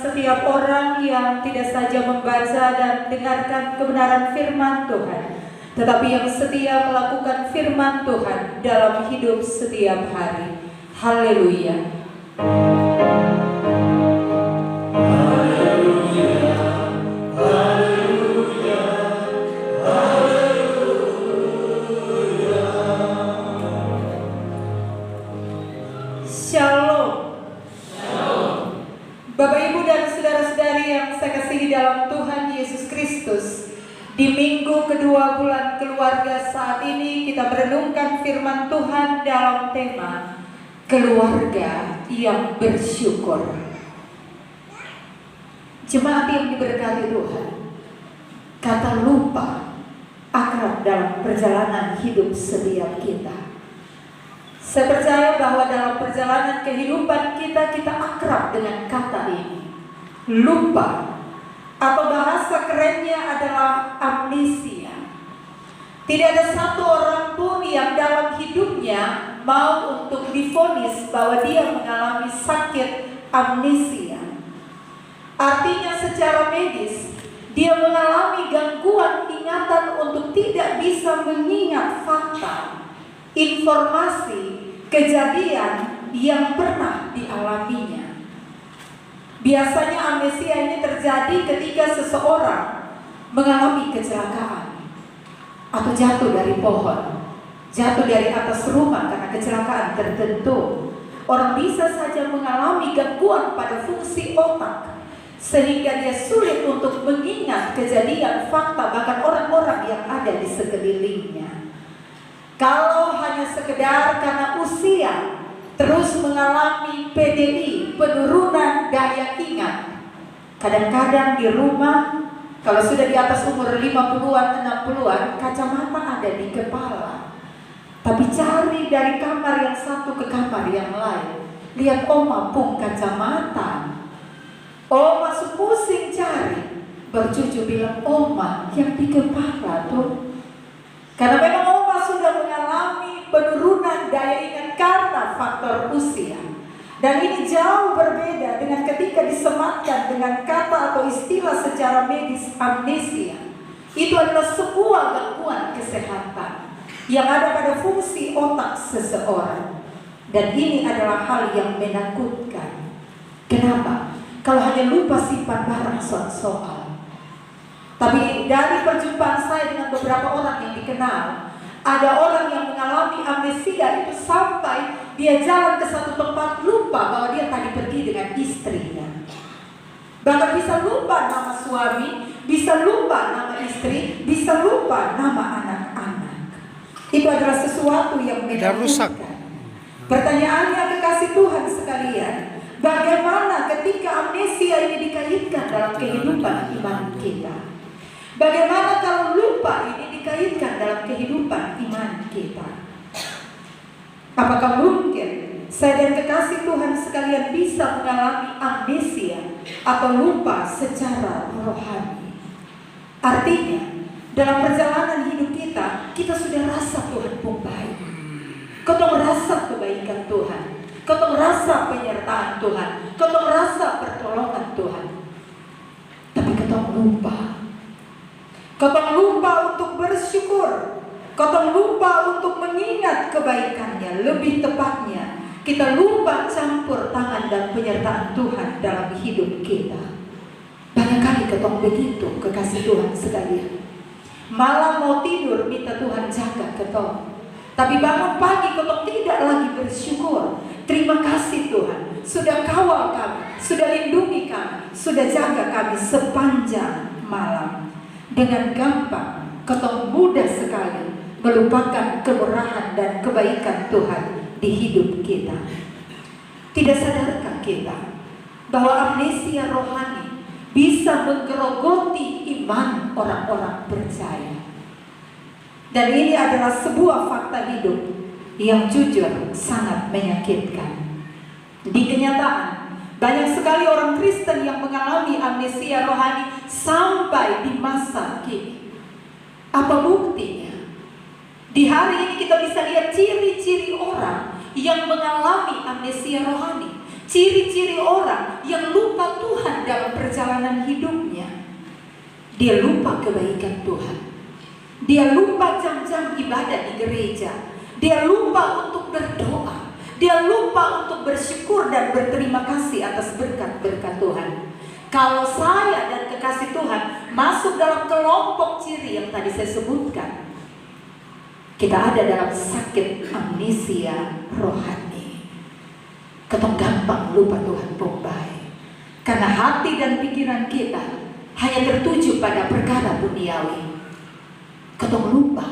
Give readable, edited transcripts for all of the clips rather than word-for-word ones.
setiap orang yang tidak saja membaca dan dengarkan kebenaran firman Tuhan, tetapi yang setia melakukan firman Tuhan dalam hidup setiap hari. Haleluya. Bapak, Ibu, dan saudara-saudari yang saya kasihi dalam Tuhan Yesus Kristus, di minggu kedua bulan keluarga saat ini kita merenungkan firman Tuhan dalam tema keluarga yang bersyukur. Jemaat yang diberkati Tuhan, kata lupa akrab dalam perjalanan hidup setiap kita. Saya percaya bahwa dalam perjalanan kehidupan kita akrab dengan kata ini, lupa, atau bahasa kerennya adalah amnesia. Tidak ada satu orang pun yang dalam hidupnya mau untuk divonis bahwa dia mengalami sakit amnesia. Artinya secara medis, dia mengalami gangguan ingatan untuk tidak bisa mengingat fakta, informasi, kejadian yang pernah dialaminya. Biasanya amnesia ini terjadi ketika seseorang mengalami kecelakaan atau jatuh dari pohon, jatuh dari atas rumah karena kecelakaan tertentu. Orang bisa saja mengalami gangguan pada fungsi otak sehingga dia sulit untuk mengingat kejadian, fakta, bahkan orang-orang yang ada di sekelilingnya. Kalau hanya sekedar karena usia terus mengalami PDI, penurunan daya ingat. Kadang-kadang di rumah kalau sudah di atas umur 50-an, 60-an, kacamata ada di kepala. Tapi cari dari kamar yang satu ke kamar yang lain, lihat oma pung kacamata. Oma pusing cari, bercucu bilang oma yang di kepala tuh. Karena memang oma sudah mengalami penurunan daya ingat karena faktor usia. Dan ini jauh berbeda dengan ketika disematkan dengan kata atau istilah secara medis amnesia. Itu adalah sebuah gangguan kesehatan yang ada pada fungsi otak seseorang. Dan ini adalah hal yang menakutkan. Kenapa? Kalau hanya lupa simpan barang soal. Tapi dari perjumpaan saya dengan beberapa orang yang dikenal, ada orang yang mengalami amnesia itu sampai dia jalan ke satu tempat lupa bahwa dia tadi pergi dengan istrinya. Bahkan bisa lupa nama suami, bisa lupa nama istri, bisa lupa nama anak-anak. Itu adalah sesuatu yang menakutkan. Pertanyaannya kekasih Tuhan sekalian, bagaimana ketika amnesia ini dikaitkan dalam kehidupan iman kita? Bagaimana kalau lupa ini dikaitkan dalam kehidupan iman kita? Apakah mungkin saya dan kekasih Tuhan sekalian bisa mengalami amnesia atau lupa secara rohani? Artinya, dalam perjalanan hidup kita sudah rasa Tuhan pun baik. Kita merasa kebaikan Tuhan, kita merasa penyertaan Tuhan, kita merasa pertolongan Tuhan. Tapi kita lupa. Kita lupa untuk bersyukur. Kita lupa untuk mengingat kebaikannya. Lebih tepatnya, kita lupa campur tangan dan penyertaan Tuhan dalam hidup kita. Barangkali kita begitu, kekasih Tuhan sekalian. Malam mau tidur, minta Tuhan jaga kita. Tapi bangun pagi kita tidak lagi bersyukur. Terima kasih Tuhan, sudah kawal kami, sudah lindungi kami, sudah jaga kami sepanjang malam. Dengan gampang, kita mudah sekali melupakan kemurahan dan kebaikan Tuhan di hidup kita. Tidak sadarkah kita bahwa amnesia rohani bisa menggerogoti iman orang-orang percaya? Dan ini adalah sebuah fakta hidup yang jujur sangat menyakitkan. Di kenyataan, banyak sekali orang Kristen yang mengalami amnesia rohani sampai di masa kini. Apa buktinya? Di hari ini kita bisa lihat ciri-ciri orang yang mengalami amnesia rohani. Ciri-ciri orang yang lupa Tuhan dalam perjalanan hidupnya. Dia lupa kebaikan Tuhan. Dia lupa jam-jam ibadah di gereja. Dia lupa untuk berdoa. Dia lupa untuk bersyukur dan berterima kasih atas berkat-berkat Tuhan. Kalau saya dan kekasih Tuhan masuk dalam kelompok ciri yang tadi saya sebutkan, kita ada dalam sakit amnesia rohani. Ketong gampang lupa Tuhan baik. Karena hati dan pikiran kita hanya tertuju pada perkara duniawi. Ketong lupa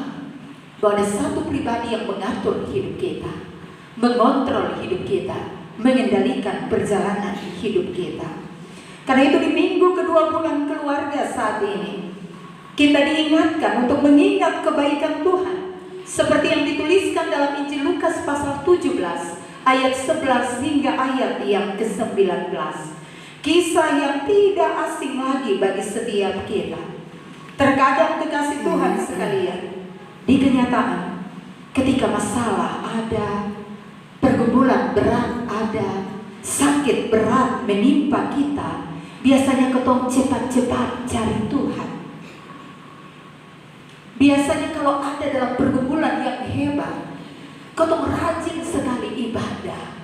bahwa ada satu pribadi yang mengatur hidup kita, mengontrol hidup kita, mengendalikan perjalanan hidup kita. Karena itu di minggu kedua bulan keluarga saat ini, kita diingatkan untuk mengingat kebaikan Tuhan. Seperti yang dituliskan dalam Injil Lukas pasal 17 ayat 11 hingga ayat yang ke-19. Kisah yang tidak asing lagi bagi setiap kita. Terkadang kekasih Tuhan sekalian, di kenyataan ketika masalah ada, pergumulan berat ada, sakit berat menimpa kita, biasanya ketong cepat-cepat cari Tuhan. Biasanya kalau ada dalam pergumulan yang hebat, ketong rajin sekali ibadah.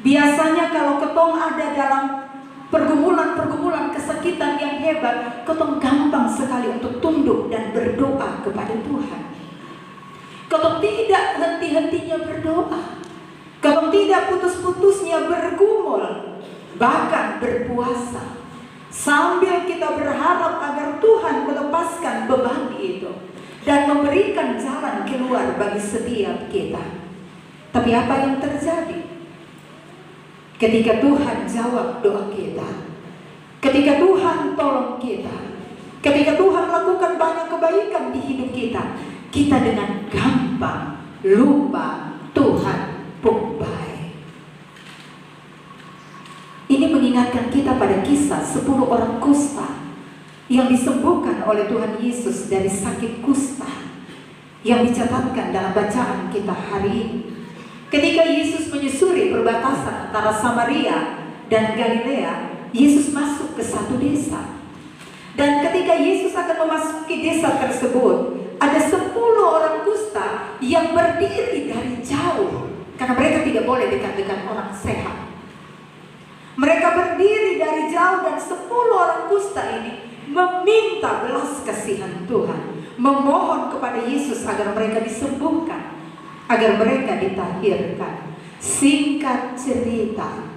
Biasanya kalau ketong ada dalam pergumulan kesakitan yang hebat, ketong gampang sekali untuk tunduk dan berdoa kepada Tuhan. Ketong tidak henti-hentinya berdoa. Ketong tidak putus-putusnya bergumul, bahkan berpuasa. Sambil kita berharap agar Tuhan melepaskan beban itu dan memberikan jalan keluar bagi setiap kita. Tapi apa yang terjadi ketika Tuhan jawab doa kita, ketika Tuhan tolong kita, ketika Tuhan lakukan banyak kebaikan di hidup kita, kita dengan gampang lupa Tuhan baik. Ini mengingatkan kita pada kisah 10 orang kusta yang disembuhkan oleh Tuhan Yesus dari sakit kusta yang dicatatkan dalam bacaan kita hari ini. Ketika Yesus menyusuri perbatasan antara Samaria dan Galilea, Yesus masuk ke satu desa. Dan ketika Yesus akan memasuki desa tersebut, ada 10 orang kusta yang berdiri dari jauh, karena mereka tidak boleh dekat-dekat orang sehat. Mereka berdiri dari jauh dan 10 orang kusta ini meminta belas kasihan Tuhan, memohon kepada Yesus agar mereka disembuhkan, agar mereka ditahirkan. Singkat cerita,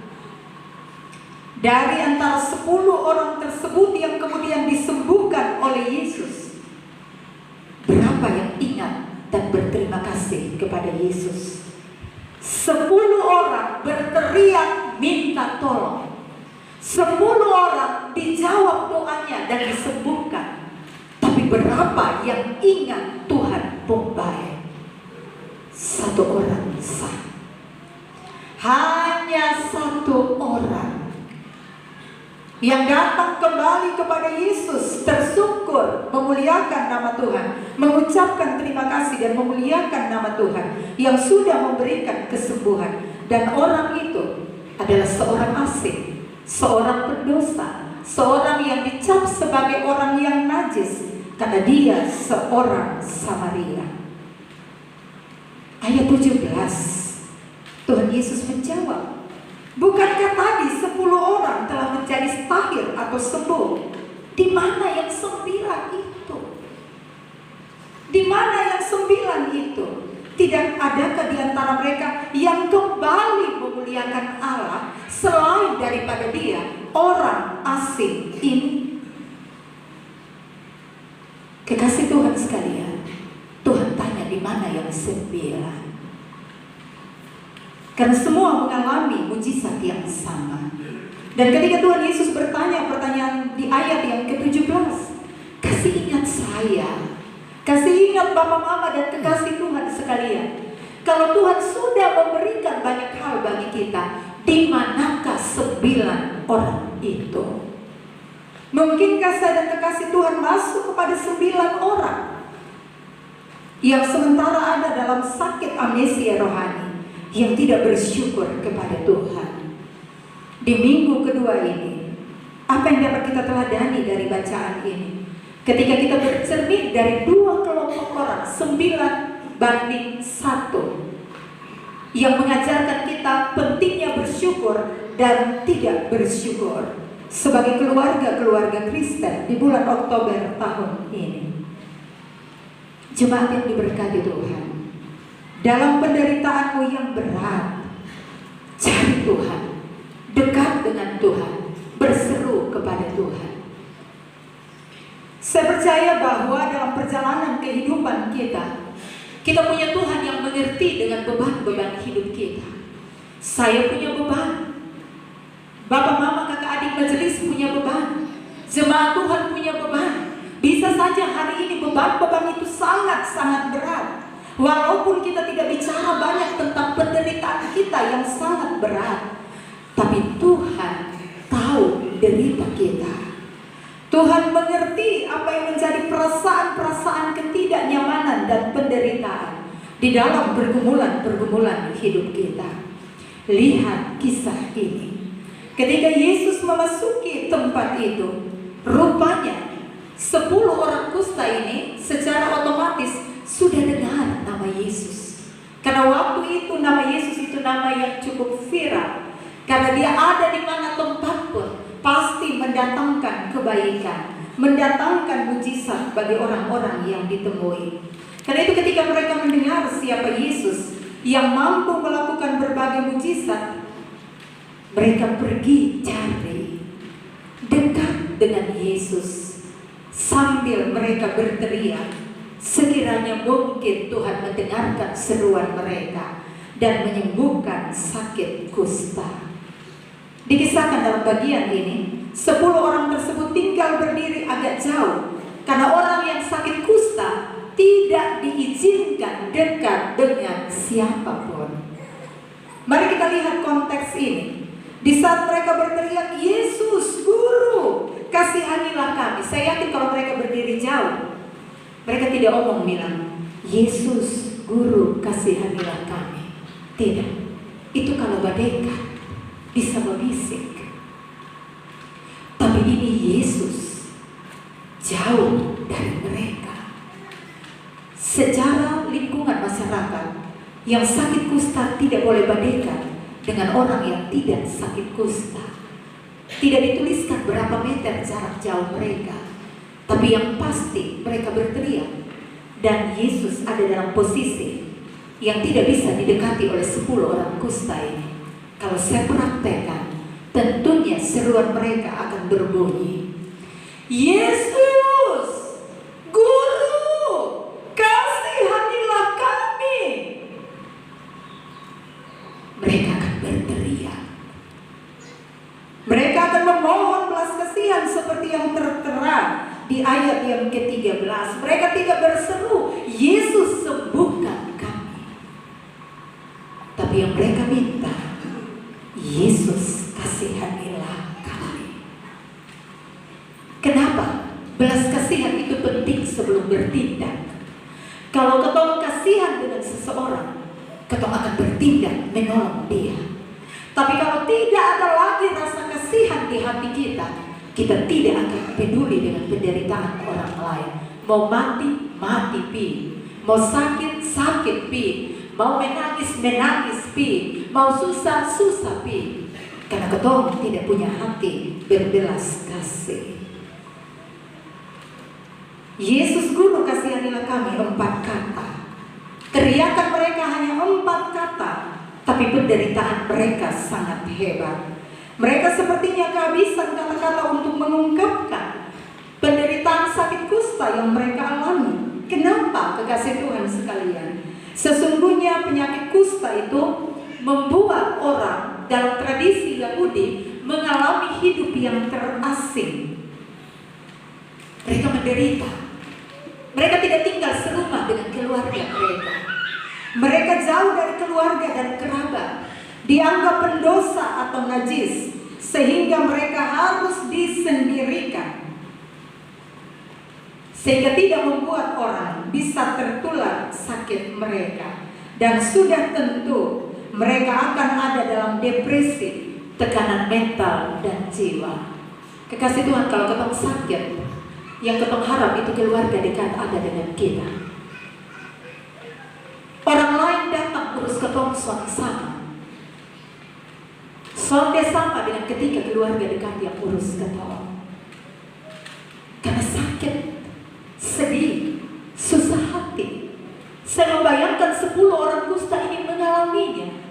dari antara 10 orang tersebut yang kemudian disembuhkan oleh Yesus, berapa yang ingat dan berterima kasih kepada Yesus? 10 orang berteriak minta tolong. 10 orang dijawab doanya dan disembuhkan. Tapi berapa yang ingat Tuhan baik? 1 orang sah. Hanya 1 orang yang datang kembali kepada Yesus, tersungkur, memuliakan nama Tuhan, mengucapkan terima kasih dan memuliakan nama Tuhan yang sudah memberikan kesembuhan. Dan orang itu adalah seorang asing, seorang pendosa, seorang yang dicap sebagai orang yang najis karena dia seorang Samaria. Ayat 17, Tuhan Yesus menjawab, bukankah tadi 10 orang telah menjadi tahir atau sembuh? Di mana yang 9 itu? Di mana yang 9 itu? Tidak adakah di antara mereka yang kembali memuliakan Allah selain daripada dia, orang asing ini? Kekasih Tuhan sekalian, Tuhan tanya di mana yang 9? Karena semua mengalami mujizat yang sama. Dan ketika Tuhan Yesus bertanya pertanyaan di ayat yang ke-17, kasih ingat saya, kasih ingat Bapak Mama dan kekasih Tuhan sekalian, kalau Tuhan sudah memberikan banyak hal bagi kita, di manakah 9 orang itu? Mungkinkah saya dan kekasih Tuhan masuk kepada 9 orang yang sementara ada dalam sakit amnesia rohani, yang tidak bersyukur kepada Tuhan? Di minggu kedua ini, apa yang dapat kita teladani dari bacaan ini? Ketika kita bercermin dari dua kelompok orang, 9-1, yang mengajarkan kita pentingnya bersyukur dan tidak bersyukur sebagai keluarga Kristen di bulan Oktober tahun ini. Jemaat yang diberkati Tuhan, dalam penderitaanmu yang berat, cari Tuhan, dekat dengan Tuhan, berseru kepada Tuhan. Saya percaya bahwa dalam perjalanan kehidupan kita punya Tuhan yang mengerti dengan beban-beban hidup kita. Saya punya beban, Bapak, Mama, Kakak, adik majelis punya beban, jemaat Tuhan punya beban. Bisa saja hari ini beban-beban itu sangat-sangat berat. Walaupun kita tidak bicara banyak tentang penderitaan kita yang sangat berat, tapi Tuhan tahu derita kita. Tuhan mengerti apa yang menjadi perasaan-perasaan ketidaknyamanan dan penderitaan di dalam pergumulan-pergumulan hidup kita. Lihat kisah ini. Ketika Yesus memasuki tempat itu, rupanya 10 orang kusta ini secara otomatis sudah dengar nama Yesus. Karena waktu itu nama Yesus itu nama yang cukup viral. Karena dia ada di mana tempat pun pasti mendatangkan kebaikan, mendatangkan mujizat bagi orang-orang yang ditemui. Karena itu ketika mereka mendengar siapa Yesus yang mampu melakukan berbagai mujizat, mereka pergi cari dekat dengan Yesus sambil mereka berteriak, sekiranya mungkin Tuhan mendengarkan seruan mereka dan menyembuhkan sakit kusta. Dikisahkan dalam bagian ini, 10 orang tersebut tinggal berdiri agak jauh karena orang yang sakit kusta tidak diizinkan dekat dengan siapapun. Mari kita lihat konteks ini. Di saat mereka berteriak, Yesus, Guru, kasihanilah kami. Saya yakin kalau mereka berdiri jauh, mereka tidak omong bilang, Yesus, Guru, kasihanilah kami. Tidak, itu kalau badeka bisa berbisik. Tapi ini Yesus jauh dari mereka. Secara lingkungan masyarakat, yang sakit kusta tidak boleh badekan dengan orang yang tidak sakit kusta. Tidak dituliskan berapa meter jarak jauh mereka, tapi yang pasti mereka berteriak. Dan Yesus ada dalam posisi yang tidak bisa didekati oleh 10 orang kusta ini. Kalau saya praktekkan, tentunya seruan mereka akan berbunyi, Yesus, Guru, kasihanilah kami. Mereka akan berteriak. Mereka akan memohon belas kasihan seperti yang tertera di ayat yang ke-13. Mereka tidak berseru, Yesus sembuhkan kami. Tapi yang mereka minta, Yesus kasihanilah kami. Kenapa? Belas kasihan itu penting sebelum bertindak. Kalau ketong kasihan dengan seseorang, ketong akan bertindak menolong dia. Tapi kalau tidak ada lagi rasa kasihan di hati kita tidak akan peduli dengan penderitaan orang lain. Mau mati, mati pi. Mau sakit, sakit pi. Mau menangis, menangis pi. Mau susah, susah pi. Karena ketong tidak punya hati berbelas kasih. Yesus, Guru, kasihanilah kami, 4 kata. Teriakan mereka hanya 4 kata, tapi penderitaan mereka sangat hebat. Mereka sepertinya kehabisan kata-kata untuk mengungkapkan penderitaan sakit kusta yang mereka alami. Kenapa, kekasih Tuhan sekalian? Sesungguhnya penyakit kusta itu membuat orang dalam tradisi Yahudi mengalami hidup yang terasing. Mereka menderita. Mereka tidak tinggal serumah dengan keluarga mereka. Mereka jauh dari keluarga dan kerabat, dianggap pendosa atau najis, sehingga mereka harus disendirikan, sehingga tidak membuat orang bisa tertular sakit mereka. Dan sudah tentu mereka akan ada dalam depresi, tekanan mental dan jiwa. Kekasih Tuhan, kalau ketong sakit, yang ketong harap itu keluarga dekat ada dengan kita. Orang lain datang urus ketong sama. Sonde sama dengan ketika keluarga dekat yang urus ketong. Karena sakit, sedih, susah hati. Saya membayangkan 10 orang kusta ini mengalaminya.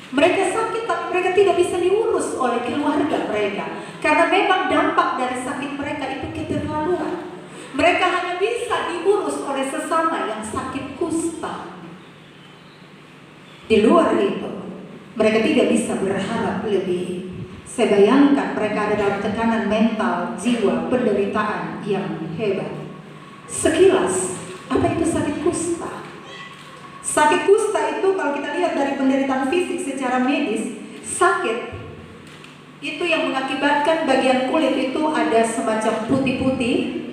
Mereka sakit tapi mereka tidak bisa diurus oleh keluarga mereka. Karena memang dampak dari sakit mereka itu keterlaluan. Mereka hanya bisa diurus oleh sesama yang sakit kusta. Di luar itu, mereka tidak bisa berharap lebih. Saya bayangkan mereka ada dalam tekanan mental, jiwa, penderitaan yang hebat. Sekilas, apa itu sakit kusta? Sakit kusta itu kalau kita lihat dari penderitaan fisik secara medis, sakit itu yang mengakibatkan bagian kulit itu ada semacam putih-putih,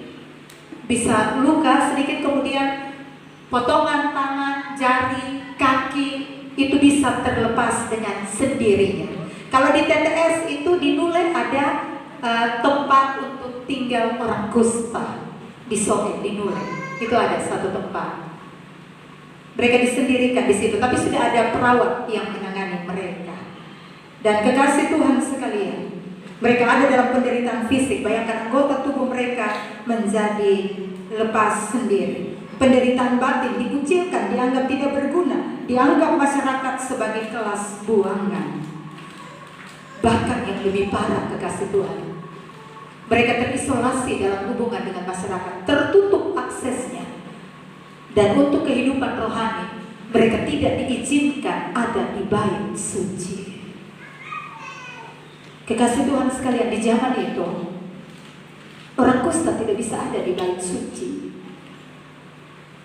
bisa luka sedikit, kemudian potongan tangan, jari, kaki itu bisa terlepas dengan sendirinya. Kalau di TTS itu di Nule ada tempat untuk tinggal orang kusta di Soe, di Nule. Itu ada satu tempat. Mereka disendirikan di situ, tapi sudah ada perawat yang menangani mereka. Dan kekasih Tuhan sekalian, mereka ada dalam penderitaan fisik. Bayangkan anggota tubuh mereka menjadi lepas sendiri. Penderitaan batin dikucilkan, dianggap tidak berguna, dianggap masyarakat sebagai kelas buangan. Bahkan yang lebih parah, kekasih Tuhan, mereka terisolasi dalam hubungan dengan masyarakat, tertutup aksesnya. Dan untuk kehidupan rohani, mereka tidak diizinkan ada di bait suci. Kekasih Tuhan sekalian, di zaman itu orang kusta tidak bisa ada di bait suci.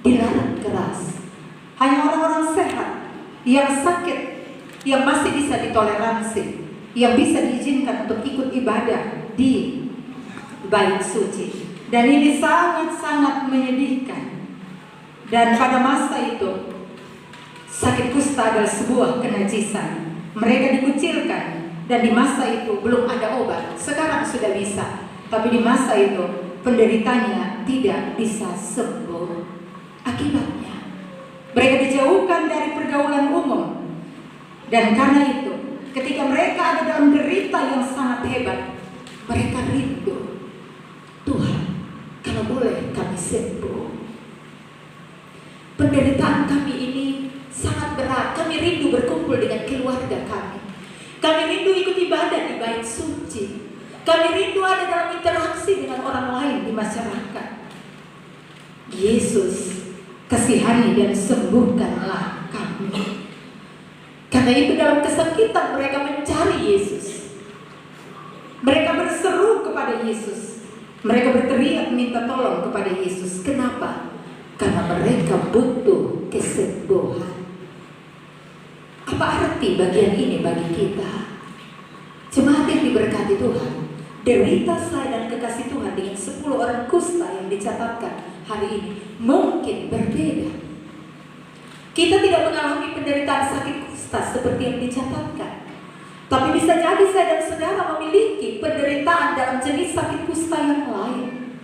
Dilarang keras. Hanya orang-orang sehat, yang sakit, yang masih bisa ditoleransi, yang bisa diizinkan untuk ikut ibadah di bait suci. Dan ini sangat-sangat menyedihkan. Dan pada masa itu, sakit kusta adalah sebuah kenajisan. Mereka dikucilkan, dan di masa itu belum ada obat. Sekarang sudah bisa, tapi di masa itu penderitanya tidak bisa sembuh. Akibatnya, mereka dijauhkan dari pergaulan umum. Dan karena itu, ketika mereka ada dalam derita yang sangat hebat, mereka rindu, Tuhan, kalau boleh kami sembuh. Penderitaan kami ini sangat berat. Kami rindu berkumpul dengan keluarga kami. Kami rindu ikut ibadah di bait suci. Kami rindu ada dalam interaksi dengan orang lain di masyarakat. Yesus, kasihani dan sembuhkanlah kami. Karena itu dalam kesakitan mereka mencari Yesus. Mereka berseru kepada Yesus. Mereka berteriak minta tolong kepada Yesus. Kenapa? Karena mereka butuh kesembuhan. Apa arti bagian ini bagi kita? Jemaat yang diberkati Tuhan, derita saya dan kekasih Tuhan dengan 10 orang kusta yang dicatatkan hari ini mungkin berbeda. Kita tidak mengalami penderitaan sakit kusta seperti yang dicatatkan, tapi bisa jadi saya dan saudara memiliki penderitaan dalam jenis sakit kusta yang lain.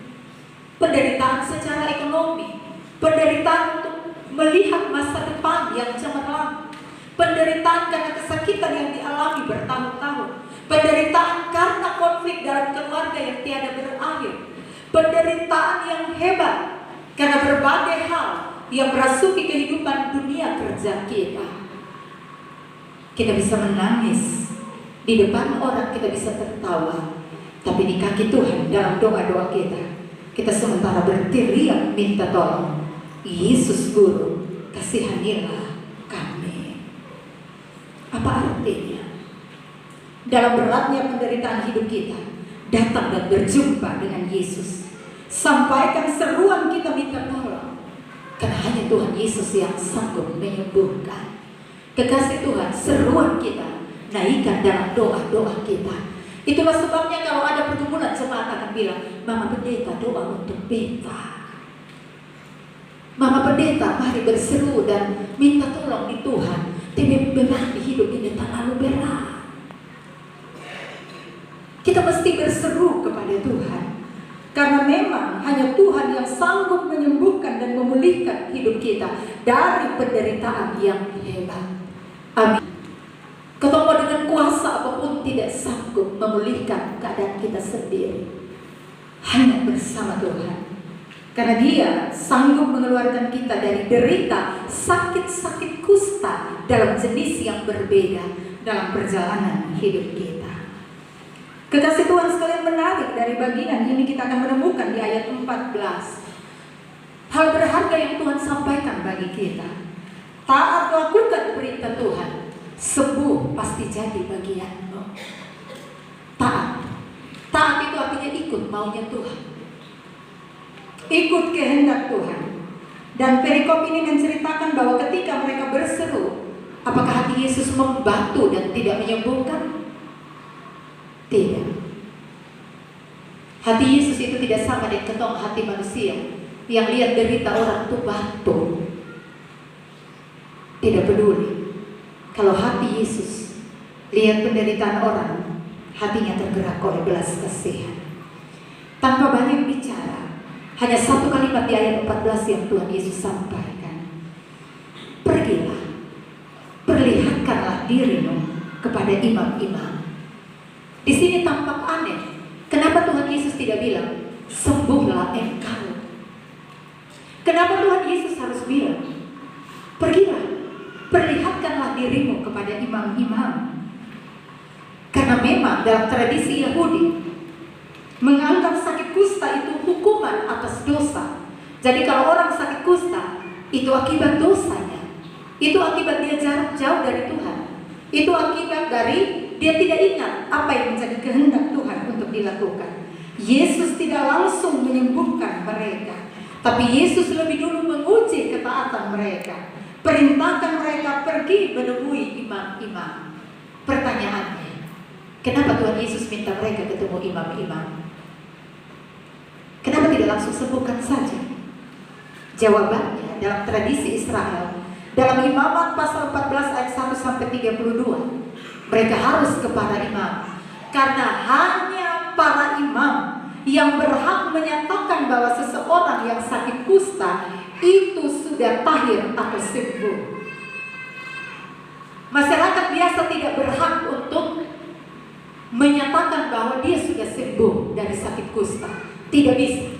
Penderitaan secara ekonomi, penderitaan untuk melihat masa depan yang cemerlang, penderitaan karena kesakitan yang dialami bertahun-tahun, penderitaan karena konflik dalam keluarga yang tiada berakhir, penderitaan yang hebat karena berbagai hal yang merasuki kehidupan dunia kerja kita. Kita bisa menangis di depan orang, kita bisa tertawa, tapi di kaki Tuhan dalam doa-doa kita sementara berteriak minta tolong. Yesus Guru, kasihanilah kami. Apa artinya? Dalam beratnya penderitaan hidup kita, datang dan berjumpa dengan Yesus. Sampaikan seruan kita minta tolong. Karena hanya Tuhan Yesus yang sanggup menyembuhkan. Kekasih Tuhan, seruan kita naikkan dalam doa-doa kita. Itulah sebabnya kalau ada pergumulan, jemaat akan bilang, Mama Pendeta doa untuk beta. Mama Pendeta mari berseru dan minta tolong di Tuhan. Tapi memang di hidup ini terlalu berat. Kita mesti berseru kepada Tuhan. Karena memang hanya Tuhan yang sanggup menyembuhkan dan memulihkan hidup kita dari penderitaan yang hebat. Amin. Ketemu dengan kuasa apapun tidak sanggup memulihkan keadaan kita sendiri. Hanya bersama Tuhan. Karena Dia sanggup mengeluarkan kita dari derita sakit-sakit kusta dalam jenis yang berbeda dalam perjalanan hidup kita. Kekasih Tuhan sekalian, menarik dari bagian ini kita akan menemukan di ayat 14 hal berharga yang Tuhan sampaikan bagi kita. Taat lakukan perintah Tuhan, sembuh pasti jadi bagianmu. Taat itu artinya ikut maunya Tuhan, ikut kehendak Tuhan. Dan perikop ini menceritakan bahwa ketika mereka berseru, apakah hati Yesus membantu dan tidak menyembuhkan? Tidak. Hati Yesus itu tidak sama dengan ketong hati manusia yang lihat derita orang itu bantu. Tidak peduli. Kalau hati Yesus lihat penderitaan orang, hatinya tergerak oleh belas kasihan. Tanpa banyak bicara, hanya satu kalimat di ayat 14 yang Tuhan Yesus sampaikan. Pergilah, perlihatkanlah dirimu kepada imam-imam. Di sini tampak aneh. Kenapa Tuhan Yesus tidak bilang, sembuhlah engkau? Kenapa Tuhan Yesus harus bilang, pergilah, perlihatkanlah dirimu kepada imam-imam? Karena memang dalam tradisi Yahudi, menganggap sakit kusta itu hukuman atas dosa. Jadi kalau orang sakit kusta, itu akibat dosanya. Itu akibat dia jauh dari Tuhan. Itu akibat dari dia tidak ingat apa yang menjadi kehendak Tuhan untuk dilakukan. Yesus tidak langsung menyembuhkan mereka, tapi Yesus lebih dulu menguji ketaatan mereka. Perintahkan mereka pergi menemui imam-imam. Pertanyaannya, kenapa Tuhan Yesus minta mereka ketemu imam-imam? Kenapa tidak langsung sembuhkan saja? Jawabannya dalam tradisi Israel, dalam Imamat pasal 14 ayat 1 sampai 32. Mereka harus kepada imam, karena hanya para imam yang berhak menyatakan bahwa seseorang yang sakit kusta itu sudah tahir atau sembuh. Masyarakat biasa tidak berhak untuk menyatakan bahwa dia sudah sembuh dari sakit kusta. Tidak bisa.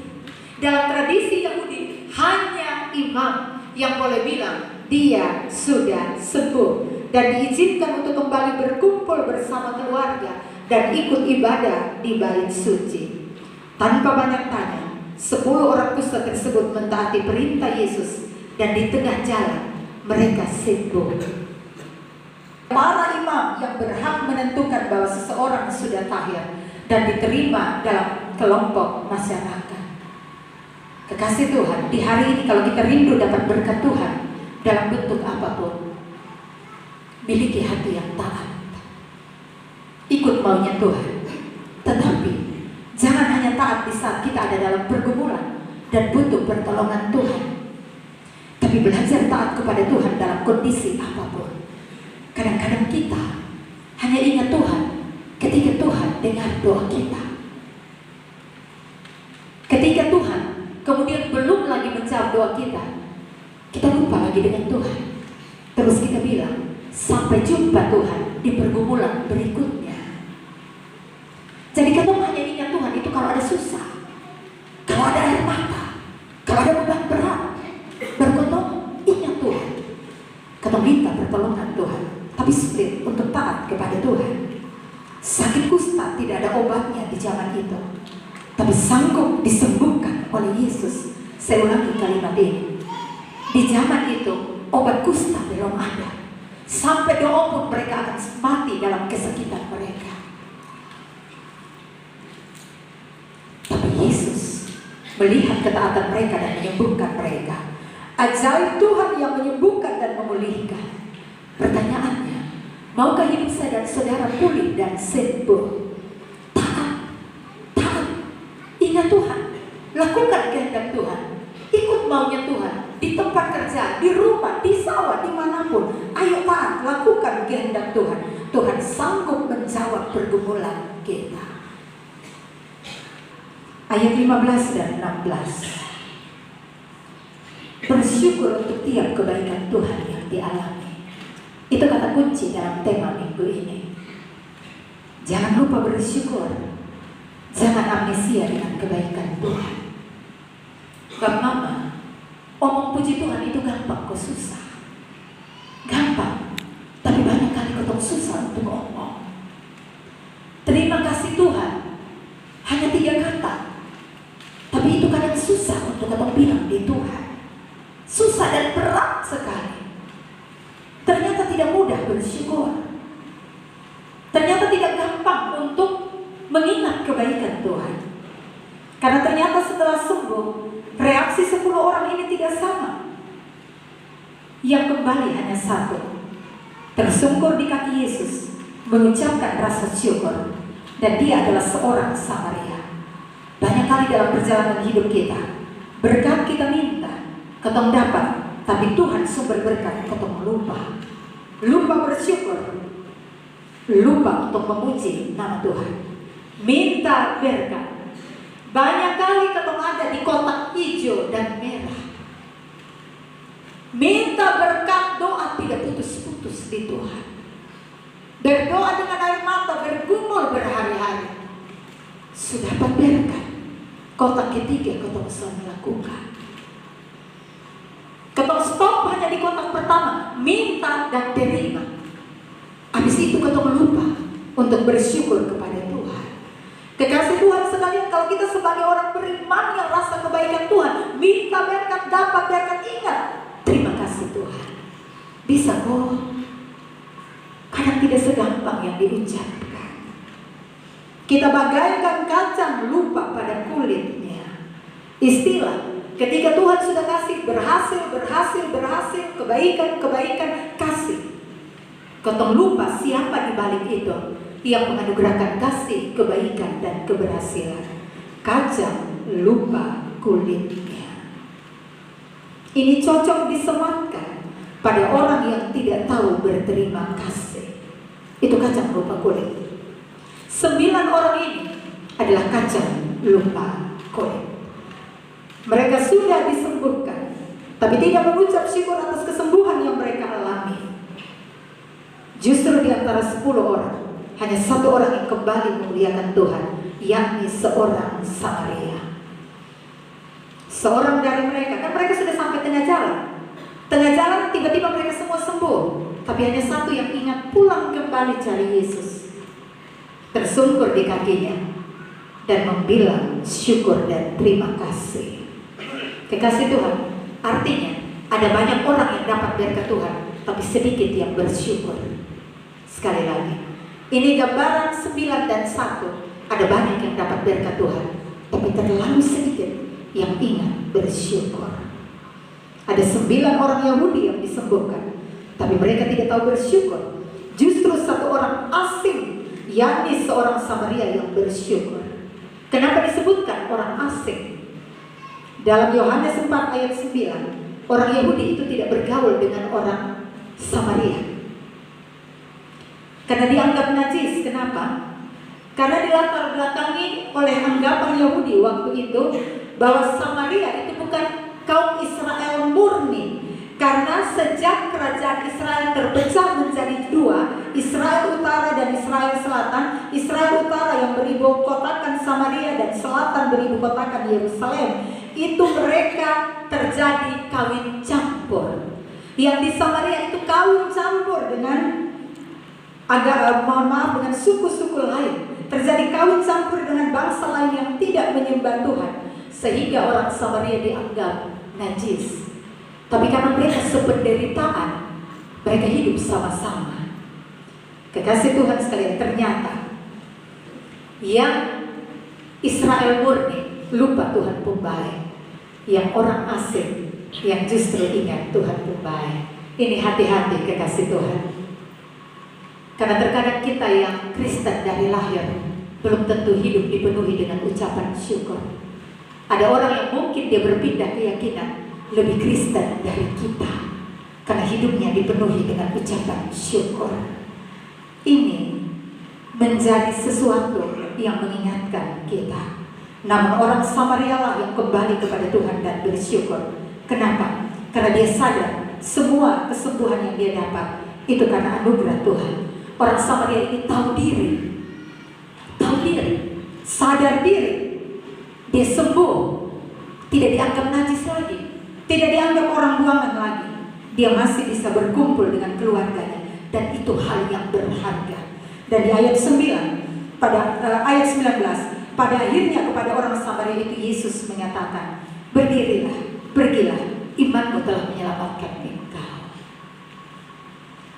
Dalam tradisi Yahudi, hanya imam yang boleh bilang dia sudah sembuh dan diizinkan untuk kembali berkumpul bersama keluarga dan ikut ibadah di bait suci. Tanpa banyak tanya, 10 orang kusta tersebut mentaati perintah Yesus dan di tengah jalan mereka sembuh. Para imam yang berhak menentukan bahwa seseorang sudah tahir dan diterima dalam kelompok masyarakat. Kekasih Tuhan, di hari ini kalau kita rindu dapat berkat Tuhan dalam bentuk apapun, miliki hati yang taat, ikut maunya Tuhan. Tetapi jangan hanya taat di saat kita ada dalam pergumulan dan butuh pertolongan Tuhan, tapi belajar taat kepada Tuhan dalam kondisi apapun. Kadang-kadang kita hanya ingat Tuhan ketika Tuhan dengar doa kita. Ketika Tuhan kemudian belum lagi menjawab doa kita lupa lagi dengan Tuhan. Terus kita bilang, sampai jumpa Tuhan di pergumulan berikutnya. Jadi kita hanya ingat Tuhan itu kalau ada susah, kalau ada air mata, kalau ada beban berat, baru kita ingat Tuhan. Kita minta pertolongan Tuhan, tapi sulit untuk taat kepada Tuhan. Sakit kusta tidak ada obatnya di zaman itu, tapi sanggup disembuhkan oleh Yesus. Saya ulangi kalimat ini. Di zaman itu obat kusta belum ada. Sampai doa pun mereka akan mati dalam kesakitan mereka. Tapi Yesus melihat ketaatan mereka dan menyembuhkan mereka. Ajaib Tuhan yang menyembuhkan dan memulihkan. Pertanyaannya, maukah hidup saya dan saudara pulih dan sembuh? Taat. Ingat Tuhan, lakukan kehendak Tuhan, ikut maunya Tuhan. Di tempat kerja, di rumah, di sawah, dimanapun, ayo taat, lakukan kehendak Tuhan. Tuhan sanggup menjawab pergumulan kita. ayat 15 dan 16. Bersyukur untuk tiap kebaikan Tuhan yang dialami. Itu kata kunci dalam tema minggu ini. Jangan lupa bersyukur. Jangan amnesia dengan kebaikan Tuhan. Bang Mama, omong puji Tuhan itu gampang kok susah. Gampang, tapi banyak kali ketong susah untuk ngomong. Terima kasih Tuhan, hanya 3 kata. Tapi itu kadang susah untuk ketong bilang di Tuhan. Susah dan berat sekali. Ternyata tidak mudah bersyukur. Ternyata tidak gampang untuk mengingat kebaikan Tuhan. Karena ternyata setelah sembuh, reaksi 10 orang ini tidak sama. Yang kembali hanya satu, tersungkur di kaki Yesus, mengucapkan rasa syukur. Dan dia adalah seorang Samaria. Banyak kali dalam perjalanan hidup kita, berkat kita minta, ketong dapat, tapi Tuhan sumber berkat ketong lupa. Lupa bersyukur, lupa untuk memuji nama Tuhan. Minta berkat. Banyak kali ketong ada di kotak hijau dan merah. Minta berkat, doa tidak putus-putus di Tuhan. Berdoa dengan air mata, bergumul berhari-hari. Sudah dapat berkat. Kotak ketiga ketong selalu melakukan. Ketong stop hanya di kotak pertama, minta dan terima. Habis itu ketong lupa untuk bersyukur kepada Tuhan. Kekasih Tuhan sekalian, kalau kita sebagai orang beriman yang rasa kebaikan Tuhan, minta berkat, dapat berkat, ingat, terima kasih Tuhan. Bisa kok. Kadang tidak segampang yang diucapkan. Kita bagaikan kacang lupa pada kulitnya. Istilah, ketika Tuhan sudah kasih berhasil, kebaikan, kasih. Ketong lupa siapa di balik itu yang menganugerahkan kasih, kebaikan, dan keberhasilan. Kacang lupa kulitnya. Ini cocok disematkan pada orang yang tidak tahu berterima kasih. Itu kacang lupa kulit. 9 orang ini adalah kacang lupa kulit. Mereka sudah disembuhkan, tapi tidak mengucap syukur atas kesembuhan yang mereka alami. Justru di antara 10 orang, hanya 1 orang yang kembali memuliakan Tuhan, yakni seorang Samaria. Seorang dari mereka, kan mereka sudah sampai tengah jalan. Tengah jalan tiba-tiba mereka semua sembuh, tapi hanya 1 yang ingat pulang kembali cari Yesus. Tersungkur di kakinya dan membilang syukur dan terima kasih. Kekasih Tuhan, artinya ada banyak orang yang dapat berkat Tuhan, tapi sedikit yang bersyukur. Sekali lagi, ini gambaran 9 dan 1. Ada banyak yang dapat berkat Tuhan, tapi terlalu sedikit yang ingat bersyukur. Ada 9 orang Yahudi yang disembuhkan, tapi mereka tidak tahu bersyukur. Justru 1 orang asing, yakni seorang Samaria yang bersyukur. Kenapa disebutkan orang asing? Dalam Yohanes 4 ayat 9, orang Yahudi itu tidak bergaul dengan orang Samaria. Karena dianggap najis. Kenapa? Karena dilatar belakangi oleh anggapan Yahudi waktu itu bahwa Samaria itu bukan kaum Israel murni. Karena sejak kerajaan Israel terpecah menjadi 2, Israel Utara dan Israel Selatan, Israel Utara yang beribu kotakan Samaria dan Selatan beribu kotakan Yerusalem, itu mereka terjadi kawin campur. Yang di Samaria itu kawin campur dengan dengan suku-suku lain. Terjadi kawin campur dengan bangsa lain yang tidak menyembah Tuhan, sehingga orang Samaria dianggap najis. Tapi karena mereka sependeritaan, mereka hidup sama-sama. Kekasih Tuhan sekalian, ternyata yang Israel murni lupa Tuhan pun baik. Yang orang asing yang justru ingat Tuhan pun baik. Ini hati-hati kekasih Tuhan. Karena terkadang kita yang Kristen dari lahir belum tentu hidup dipenuhi dengan ucapan syukur. Ada orang yang mungkin dia berpindah keyakinan lebih Kristen dari kita karena hidupnya dipenuhi dengan ucapan syukur. Ini menjadi sesuatu yang mengingatkan kita Namun orang Samaria lah yang kembali kepada Tuhan dan bersyukur. Kenapa? Karena dia sadar semua kesembuhan yang dia dapat itu karena anugerah Tuhan. Orang Samaria ini tahu diri, sadar diri, dia sembuh, tidak dianggap najis lagi, tidak dianggap orang buangan lagi. Dia masih bisa berkumpul dengan keluarganya, dan itu hal yang berharga. Dan di ayat 9, ayat 19, pada akhirnya kepada orang Samaria itu Yesus menyatakan, berdirilah, pergilah, imanmu telah menyelamatkan engkau.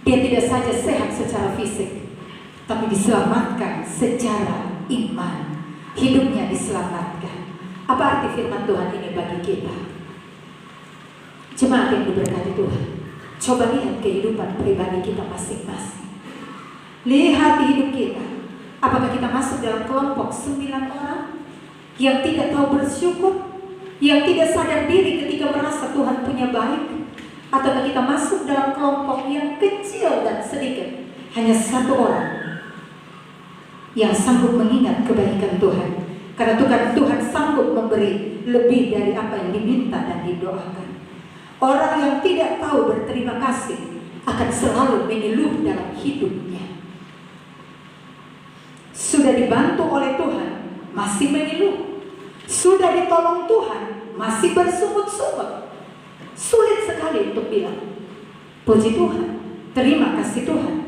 Dia tidak saja sehat secara fisik, tapi diselamatkan secara iman. Hidupnya diselamatkan. Apa arti firman Tuhan ini bagi kita? Jemaat yang diberkati Tuhan, coba lihat kehidupan pribadi kita masing-masing. Lihat di hidup kita. Apakah kita masuk dalam kelompok 9 orang yang tidak tahu bersyukur, yang tidak sadar diri ketika merasa Tuhan punya baik? Ataukah kita masuk dalam kelompok yang kecil dan sedikit, hanya 1 orang yang sanggup mengingat kebaikan Tuhan? Karena Tuhan sanggup memberi lebih dari apa yang diminta dan didoakan. Orang yang tidak tahu berterima kasih akan selalu mengeluh dalam hidupnya. Sudah dibantu oleh Tuhan, masih mengeluh. Sudah ditolong Tuhan, masih bersungut-sungut. Sulit sekali untuk bilang, puji Tuhan, terima kasih Tuhan.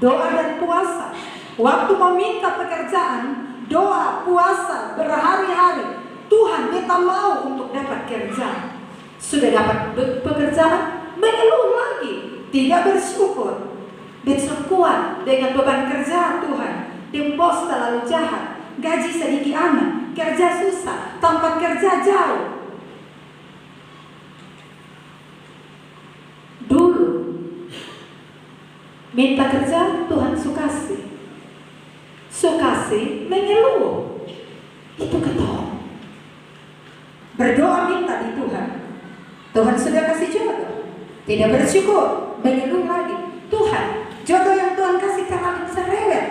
Doa dan puasa, waktu meminta pekerjaan, doa, puasa, berhari-hari, Tuhan kita mau untuk dapat kerja. Sudah dapat pekerjaan, mengeluh lagi, tidak bersyukur. Besok kuat dengan beban kerja Tuhan. Dem bos terlalu jahat, gaji sedikit anak, kerja susah, tempat kerja jauh. Dulu minta kerja, Tuhan sukasi, mengeluh, itu ketolong. Berdoa minta di Tuhan, Tuhan sudah kasih jodoh, tidak bersyukur, mengeluh lagi. Tuhan, jodoh yang Tuhan kasih terlalu cerewet,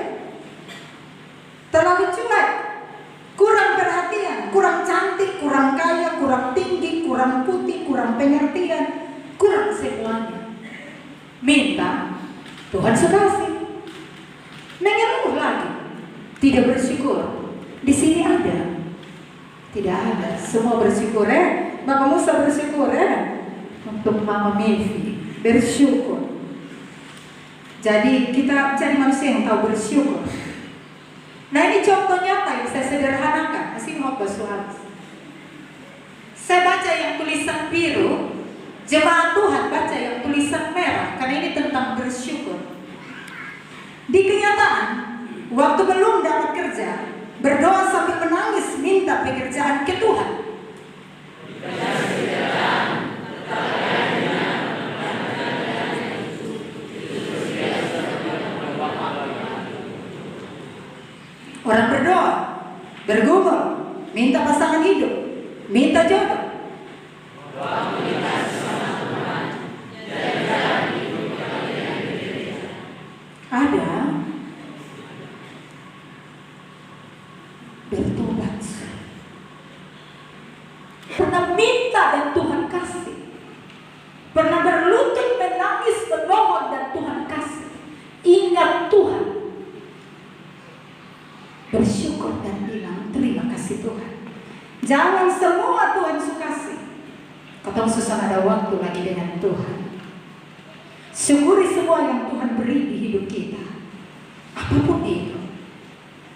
terlalu cuek, kurang perhatian, kurang cantik, kurang kaya, kurang tinggi, kurang putih, kurang pengertian, kurang semuanya. Minta, Tuhan sukasi, mengeluh lagi, tidak bersyukur. Di sini ada? Tidak ada. Semua bersyukur Bapak Musa bersyukur untuk Mama Mevi bersyukur. Jadi kita cari manusia yang tahu bersyukur. Nah, ini contoh nyata yang saya sederhanakan. Masih mau bersuara. Saya baca yang tulisan biru, jemaat Tuhan baca yang tulisan merah, karena ini tentang bersyukur. Di kenyataan, waktu belum dapat kerja, berdoa sambil menangis minta pekerjaan ke Tuhan. Orang berdoa, bergumul, minta pasangan hidup, minta jodoh. Ada bertobat, pernah minta dan Tuhan kasih, pernah berlutut menangis memohon dan Tuhan kasih. Ingat Tuhan, bersyukur dan bilang terima kasih Tuhan. Jangan semua Tuhan sukasi. Katong susah ada waktu lagi dengan Tuhan. Syukuri semua yang Tuhan beri di hidup kita. Apapun itu.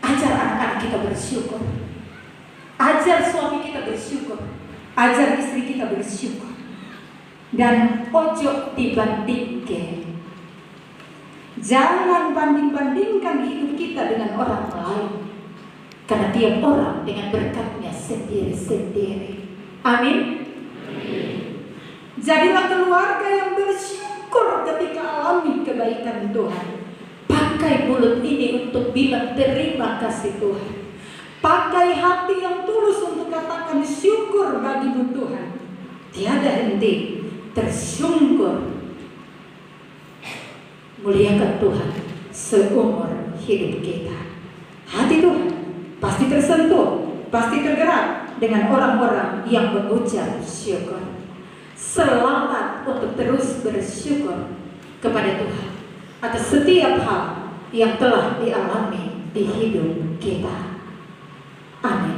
Ajar anak-anak kita bersyukur. Ajar suami kita bersyukur. Ajar istri kita bersyukur. Dan ojo dibandingkan. Jangan banding-bandingkan hidup kita dengan orang lain. Karena tiap orang dengan berkatnya sendiri-sendiri. Amin. Jadilah keluarga yang bersyukur ketika alami kebaikan Tuhan. Pakai mulut ini untuk bilang terima kasih Tuhan. Pakai hati yang tulus untuk katakan syukur bagimu Tuhan. Tiada henti, tersungkur. Muliakan Tuhan seumur hidup kita. Hati Tuhan pasti tersentuh pasti tergerak dengan orang-orang yang mengucap syukur. Selamat untuk terus bersyukur kepada Tuhan atas setiap hal yang telah dialami di hidup kita. Amin.